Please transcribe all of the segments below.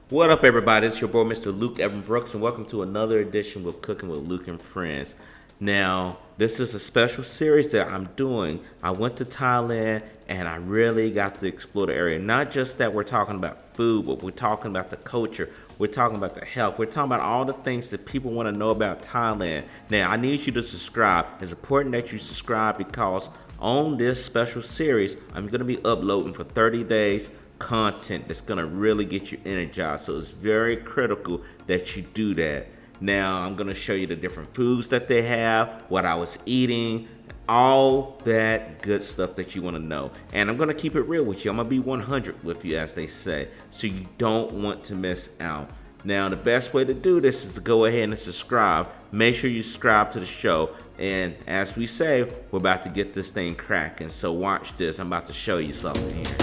What up, everybody? It's your boy, Mr. Luke Evan Brooks, and welcome to another edition with Cooking with Luke and Friends. Now, this is a special series that I'm doing. I went to Thailand, and I really got to explore the area. Not just that we're talking about food, but we're talking about the culture. We're talking about the health. We're talking about all the things that people want to know about Thailand. Now, I need you to subscribe. It's important that you subscribe because on this special series, I'm going to be uploading for 30 days content that's going to really get you energized. So it's very critical that you do that. Now I'm going to show you the different foods that they have, what I was eating, all that good stuff that you want to know. And I'm going to keep it real with you. I'm going to be 100 with you, as they say, so you don't want to miss out. Now the best way to do this is to go ahead and subscribe. Make sure you subscribe to the show. And as we say, we're about to get this thing cracking. So watch this. I'm about to show you something here.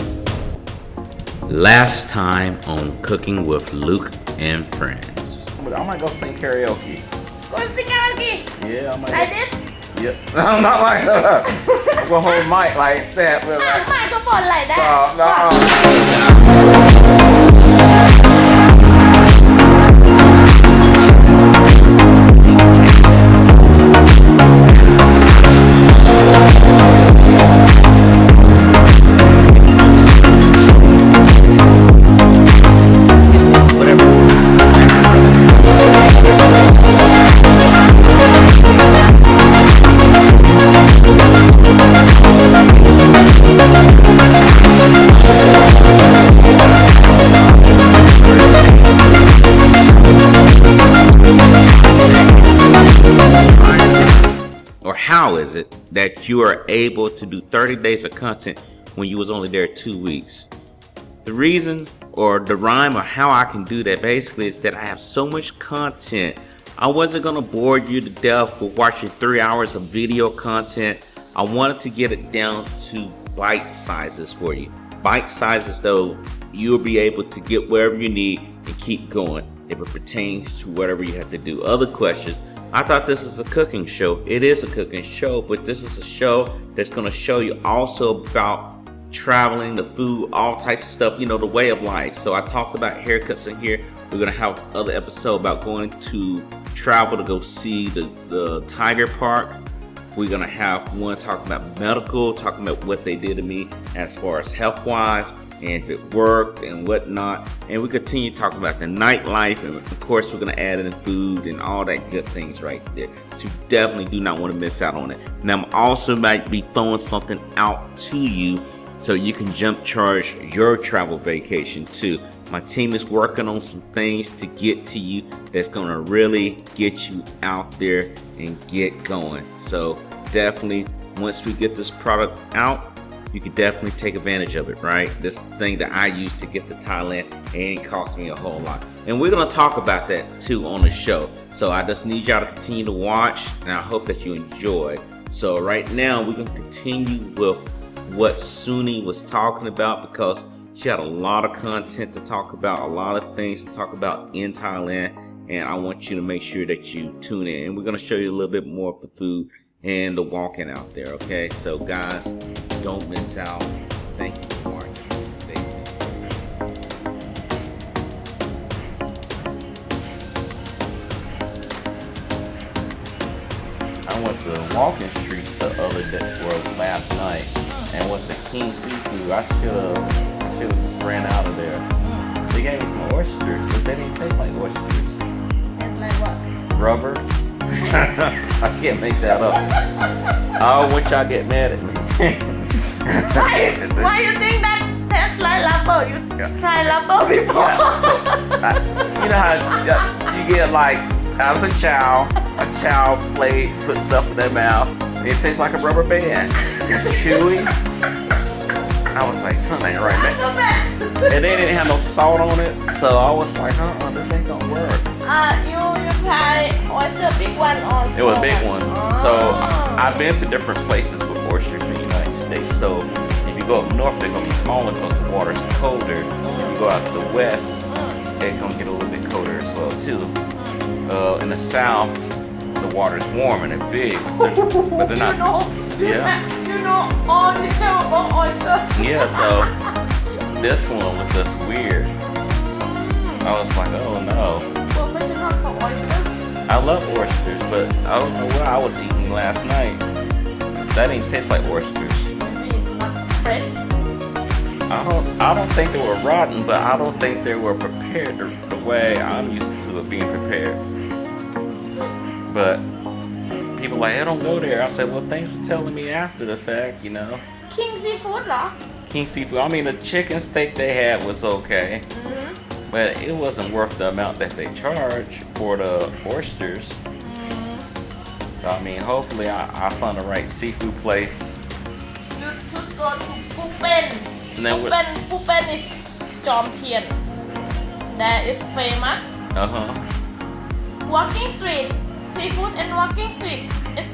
Last time on Cooking with Luke and Friends. I might go sing karaoke. Go sing karaoke? Yeah, I might. Like this? Yep. I'm not like that. I'm gonna hold mic like that. But like, microphone like that? How is it that you are able to do 30 days of content when you was only there 2 weeks? The reason or the rhyme or how I can do that basically is that I have so much content. I wasn't going to bore you to death with watching 3 hours of video content. I wanted to get it down to bite sizes for you. Bite sizes though, you'll be able to get wherever you need and keep going if it pertains to whatever you have to do. Other questions? I thought this is a cooking show. It is a cooking show, but this is a show that's going to show you also about traveling, the food, all types of stuff, you know, the way of life. So I talked about haircuts in here. We're going to have other episode about going to travel to go see the Tiger Park. We're going to have one talking about medical, talking about what they did to me as far as health-wise, and if it worked and whatnot. And we continue talking about the nightlife, and of course we're going to add in food and all that good things right there. So you definitely do not want to miss out on it. Now I'm also might be throwing something out to you so you can jump charge your travel vacation too. My team is working on some things to get to you that's going to really get you out there and get going. So definitely once we get this product out, you can definitely take advantage of it, right? This thing that I used to get to Thailand, it ain't cost me a whole lot. And we're gonna talk about that too on the show. So I just need y'all to continue to watch, and I hope that you enjoy. So right now, we're gonna continue with what Sunee was talking about because she had a lot of content to talk about, a lot of things to talk about in Thailand, and I want you to make sure that you tune in. And we're gonna show you a little bit more of the food and the walking out there, okay? So guys, don't miss out. Thank you for watching. Stay tuned. I went to Walking Street the other day, or last night, and with the King Seafood, I should have just ran out of there. They gave me some oysters, but they didn't taste like oysters. It's like what? Rubber. I can't make that up. I want y'all get mad at me. Why you think that tastes like rubber? You tried rubber before? Yeah, so, you know how you get like, as a child plate, put stuff in their mouth. It tastes like a rubber band. It's chewy. I was like, something ain't right, man. And they didn't have no salt on it, so I was like, this ain't gonna work. You tried oyster big one or It was a big one. So I've been to different places with oysters in the United States. So if you go up north, they're gonna be smaller because the water's colder. If you go out to the west, they're gonna get a little bit colder as well too. In the south, the water's warm and they're big, but they're not. You know all the terrible oyster. Yeah, so this one was just weird. I was like, oh no. Professional for oysters. I love oysters, but I don't know what I was eating last night. That didn't taste like oysters. Maybe it's not fresh. I don't think they were rotten, but I don't think they were prepared the way I'm used to it being prepared. But people like, I don't go there. I said, well, thanks for telling me after the fact, you know. King seafood เหรอ King Seafood. I mean, the chicken steak they had was okay, but it wasn't worth the amount that they charge for the oysters. So, I mean, hopefully I find the right seafood place. You should go to Pupen. And then Pupen is Jom Tien. That is famous. Walking street, seafood and walking street. It's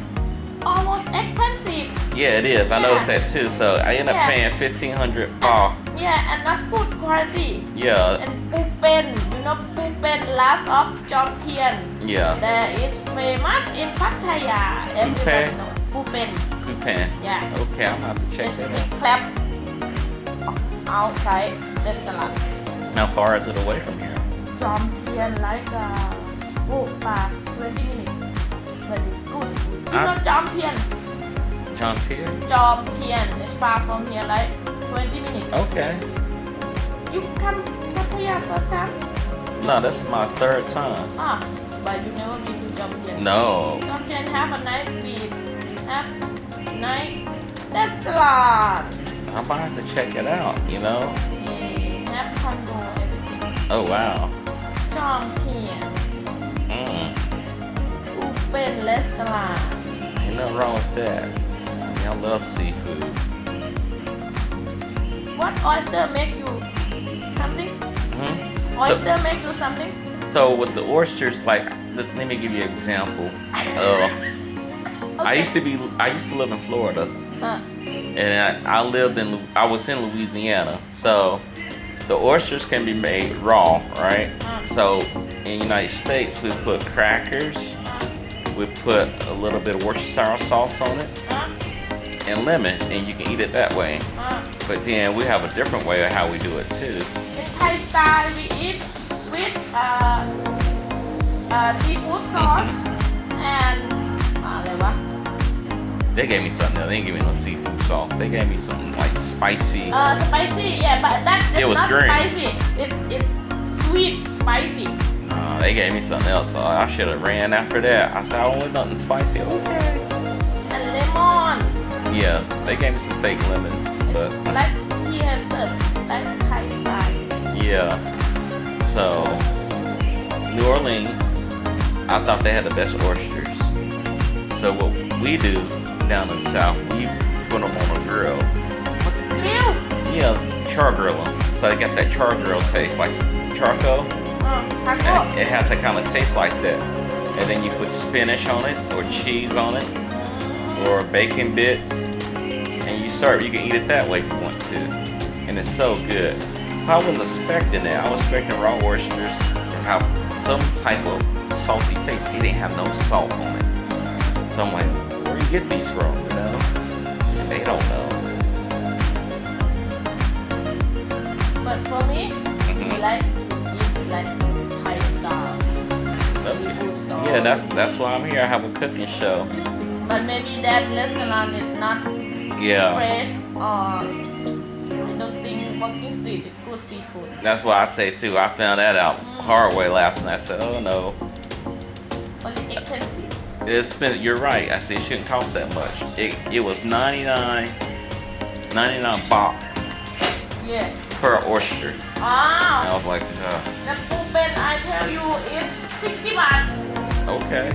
almost expensive. Yeah, it is. I noticed that too. So I ended up paying 1,500 baht. Yeah, and not good quality. Yeah. And Pupen, you know Pupen, last of Jom Tien. Yeah. That is famous in Pattaya. Everyone knows Pupen. Pupen. Yeah. Okay, I'm gonna have to check that out. Clap outside restaurant. How far is it away from here? Jom Tien like 20 minutes. Very good. You know Jom Tien? John Tier? Jom Tien is far from here like 20 minutes. Okay. You come Pattaya first time? No, this is my third time. But you never been to Jom Tien? No. Jom Tien have a nice beach, have nice restaurant. I might have to check it out, you know? Yeah, have condo, everything. Oh, wow. Jom Tien. Open restaurant. Ain't nothing wrong with that. I mean, I love seafood. What oyster make you something? Oyster make you something? So with the oysters, like, let me give you an example. I used to live in Florida, and I was in Louisiana. So the oysters can be made raw, right? So in the United States, we put crackers, we put a little bit of Worcestershire sauce on it, and lemon, and you can eat it that way. But then we have a different way of how we do it too. In Thai style, we eat with seafood sauce and They gave me something else. They didn't give me no seafood sauce. They gave me something like spicy. Spicy, yeah, but that's It was not green. spicy. It's sweet spicy. They gave me something else, so I should have ran after that. I said, I want nothing spicy. Okay. And lemon. Yeah, they gave me some fake lemons, but Like he has served, like Thai style. yeah. So New Orleans, I thought they had the best oysters. So what we do down in the South, we put them on a grill. Grill? Yeah, char grill them. So they got that char grill taste, like charcoal. Taco. And it has to kind of taste like that. And then you put spinach on it, or cheese on it, or bacon bits, and you serve. You can eat it that way if you want to, and it's so good. I wasn't expecting that. I was expecting raw oysters to have some type of salty taste. They didn't have no salt on it. So I'm like, where do you get these from, you know? And they don't know. But for me, we like Thai style. Yeah, that's why I'm here. I have a cooking show. But maybe that restaurant is not fresh, or I don't think walking street is good seafood. That's what I say too. I found that out hard way last night. I said, oh no. Only expensive. You're right. I said it shouldn't cost that much. It was 99 baht Yeah. per oyster. And I was like, The Pupen, I tell you, is 60 baht. okay.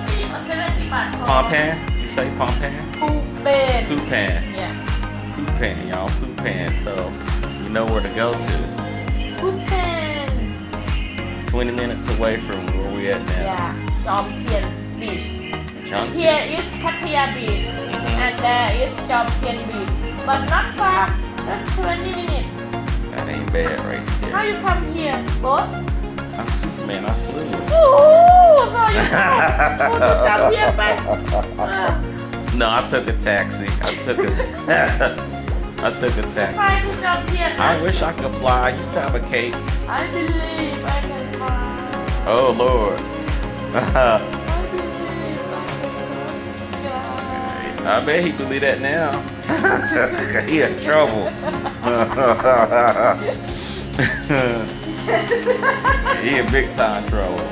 60 or 70 baht. Pompan? You say pompan? Pupen. Pupan. Yeah. Pupan, y'all. Pupan. So you know where to go to. Pupen. 20 minutes away from where we at now. Yeah. Jom Tien Beach. Jom Tien. Here is Pattaya Beach. And there is Jom Tien Beach. But not far. Just 20 minutes. That ain't bad right there. How you come here? Boat? I'm Superman. I flew. Oh, so you come here back. No, I took a taxi. I took a I took a taxi. Try to jump here. I wish I could fly. I used to have a cape. I believe I can fly. Oh Lord. I believe I can fly. I bet he believe that now. He in trouble. He in big time trouble.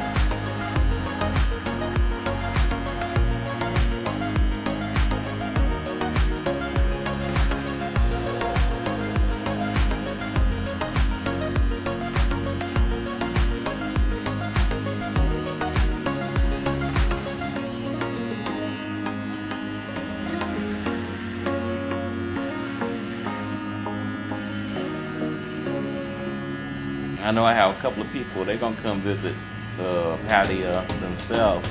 I know I have a couple of people, they're gonna come visit Pattaya themselves.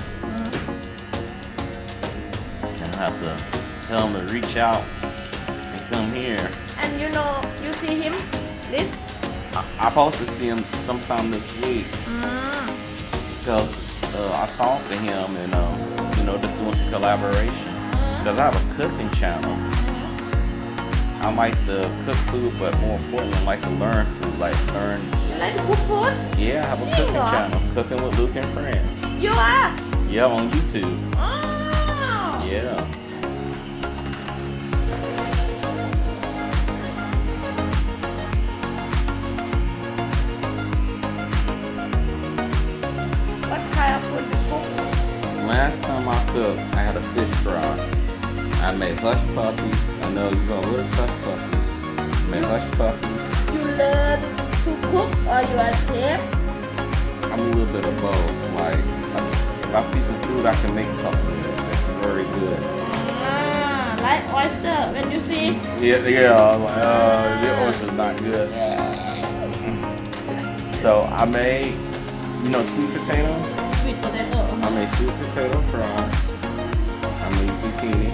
And I have to tell them to reach out and come here. And you know, you see him? This? I'm supposed to see him sometime this week. Because I talked to him and, you know, just doing some collaboration. Because I have a cooking channel. I like to cook food, but more importantly, I like to learn food, like learn. You like to cook food? Yeah, I have a cooking channel, Cooking with Luke and Friends. You are? Yeah, on YouTube. Oh. Yeah. What kind of food you cook? Last time I cooked, I had a fish fry. I made hush puppies. I know you're going, what is hush puppies? I made hush puppies. You learn to cook or you are chef? I'm a little bit of both. Like, if I see some food, I can make something that's very good. Like oyster, when you see? Yeah, like, the oyster's not good. So I made, you know, sweet potato? Sweet potato. I made sweet potato fries. I made zucchini.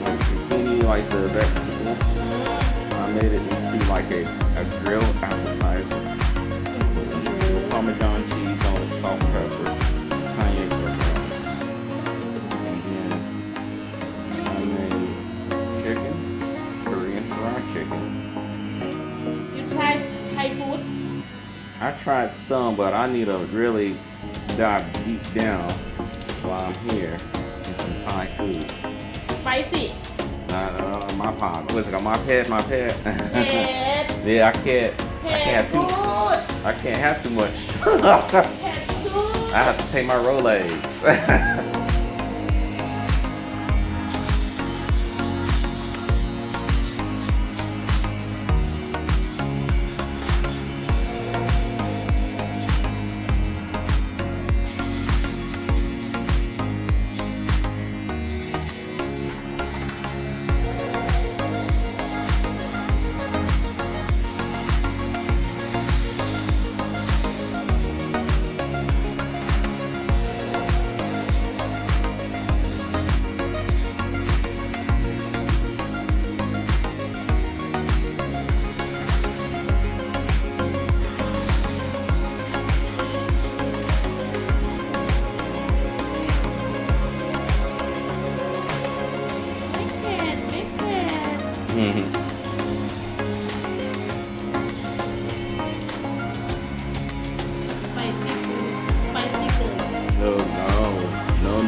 Like zucchini, like the vegetable. I made it into like a grilled appetizer. Parmesan cheese on it, salt, pepper, cayenne pepper. And then I made chicken, Korean fried chicken. You tried Thai food? I tried some, but I need to really dive deep down while I'm here in some Thai food. Spicy. My pot. What's it called? My pet. ผ็ด. Yeah, I can't have too. Good. I can't have too much. เผ็ด good. I have to take my Rolaids.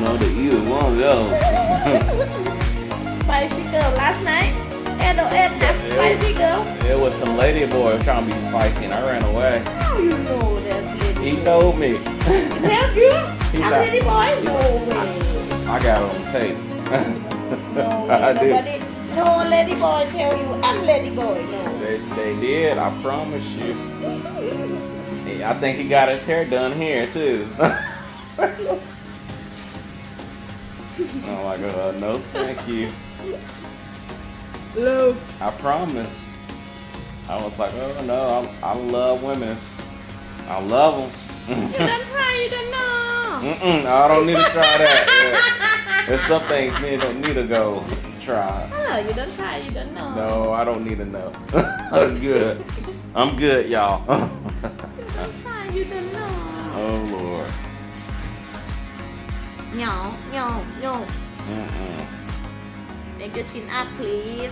No, the ear won't go. Spicy girl. Last night, 808 have spicy girl. It was some Ladyboy trying to be spicy and I ran away. How you know that lady? He told me. Tell you? He's I'm like- Ladyboy? No way. I got it on tape. No way. I did. Nobody. No Ladyboy tell you I'm Ladyboy. No. They did, I promise you. I think he got his hair done here too. I'm like, no, thank you. Look. I promise. I was like, oh no, I love women. I love them. You don't try, you don't know. I don't need to try that. Yeah. There's some things me don't need to go try. Oh, you don't try, you don't know. No, I don't need to know. I'm good. I'm good, y'all. You don't try, you don't know. Oh Lord. No. Mm-mm. Make your chin up, please.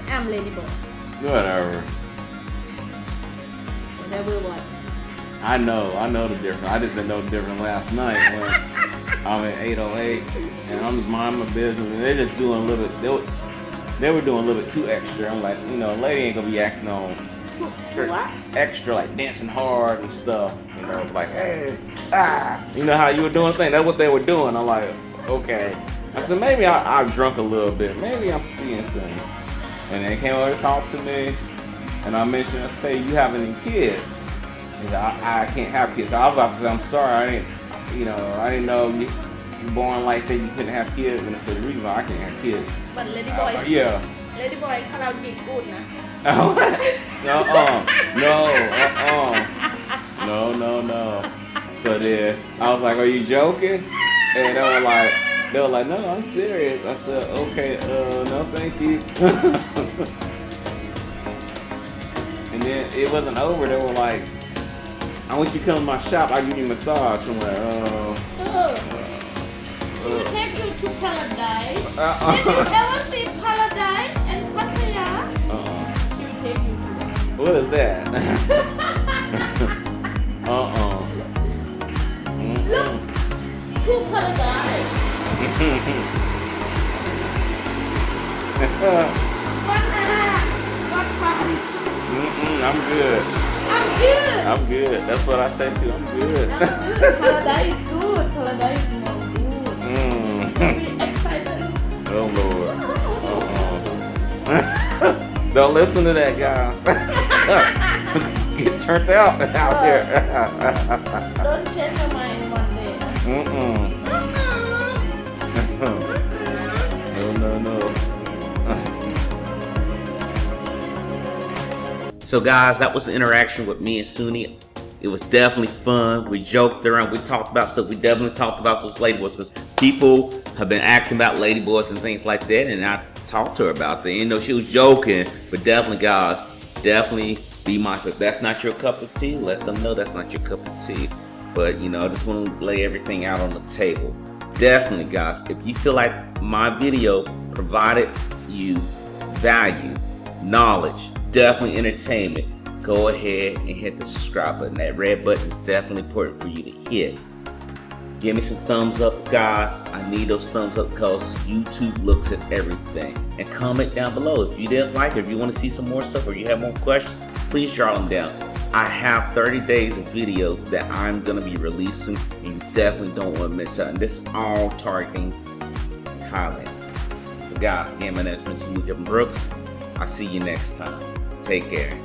I'm Ladyboy. Whatever. Whatever what? I know the difference. I just didn't know the difference last night when I'm at 808 and I'm just minding my business and they're just doing a little bit. They were doing a little bit too extra. I'm like, you know, lady ain't gonna be acting on extra, like dancing hard and stuff. You know, like, hey, you know how you were doing things. That's what they were doing. I'm like, okay. I said maybe I've drunk a little bit. Maybe I'm seeing things. And they came over to talk to me, and I mentioned, I say, you have any kids? And I can't have kids. So I was about to say, I'm sorry, I didn't know you were born like that, you couldn't have kids. And I said, the reason why I can't have kids. But Ladyboy, yeah. Ladyboy, karaoke good, nah? No. So then I was like, are you joking? And they were like, no, I'm serious. I said, okay, no, thank you. And then it wasn't over. They were like, I want you to come to my shop. I'll give you a massage. I'm like, She will take you to Paradise. Did you ever see Paradise and Pattaya? She will take you to that. What is that? Look, to Paradise. What fun? I'm good. I'm good. That's what I say too. I'm good. Paradise is good. Paradise is more good. Don't be excited. Oh Lord. Don't listen to that, guys. Get turned out here. Don't change your mind one day. No. So guys, that was the interaction with me and Sunee. It was definitely fun. We joked around. We talked about stuff. We definitely talked about those ladyboys because people have been asking about ladyboys and things like that, and I talked to her about that. You know, she was joking, but definitely, guys, definitely be mindful. If that's not your cup of tea, let them know that's not your cup of tea. But, you know, I just want to lay everything out on the table. Definitely, guys, if you feel like my video provided you value, knowledge, definitely entertainment, go ahead and hit the subscribe button. That red button is definitely important for you to hit. Give me some thumbs up, guys. I need those thumbs up because YouTube looks at everything. And comment down below if you didn't like it, if you want to see some more stuff or you have more questions, please jot them down. I have 30 days of videos that I'm going to be releasing, and you definitely don't want to miss out. And this is all targeting Thailand. So guys, again, my name is Mr. Brooks. I'll see you next time. Take care.